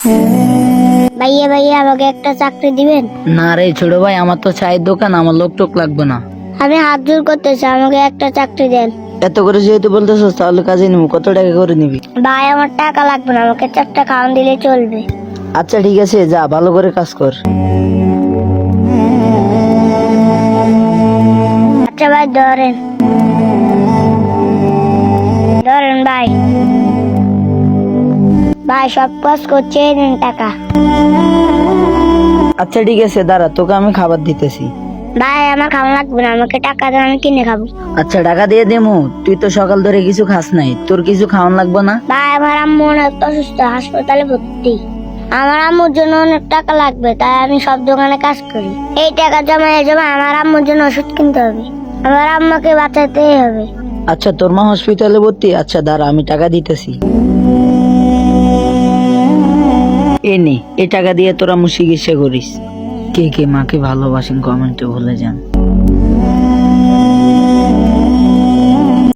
ভাইয়া ভাইয়া আমাকে একটা চাকরি দিবেন? না রে ছোট ভাই, আমার তো চায়ের দোকান, আমার লোক টোক লাগবে না। আমি হাত জোর করতেছি, আমাকে একটা চাকরি দেন। এত করে যেহেতু বলতেছস তাহলে কাজে নিবো, কত টাকা করে নিবি? ভাই আমার টাকা লাগবে না, আমাকে 4টা খাওয়ান দিলে চলবে। আচ্ছা ঠিক আছে, যা ভালো করে কাজ কর। আচ্ছা ভাই ধরেন ধরেন ভাই। ভাই সব কাজ করছে, এই নেন টাকা। আচ্ছা ঠিক আছে, দাঁড়া, তোকে আমি খাবার দিতেছি। ভাই আমার খাওয়া লাগবে না, আমাকে টাকা দেন, আমি কিনে খাবো। আচ্ছা টাকা দিয়ে দেমু, তুই তো সকাল ধরে কিছু খাস নাই, তোর কিছু খাওয়ান লাগবে না? ভাই আমার আম্মু অনেক অসুস্থ, হাসপাতালে ভর্তি। আমার আম্মুর জন্য অনেক টাকা লাগবে, তাই আমি সব দোকানে কাজ করি। এই টাকা জমায় জমা আমার আম্মুর জন্য ওষুধ কিনতে হবে, আমার আম্মাকে বাঁচাতেই হবে। আচ্ছা তোর মা হসপিটালে ভর্তি? আচ্ছা দাঁড়া, আমি টাকা দিতেছি। এ নে, এই টাকা দিয়ে তোরা চিকিৎসা করিস। কে কে মাকে ভালোবাসেন কমেন্টে বলে যান।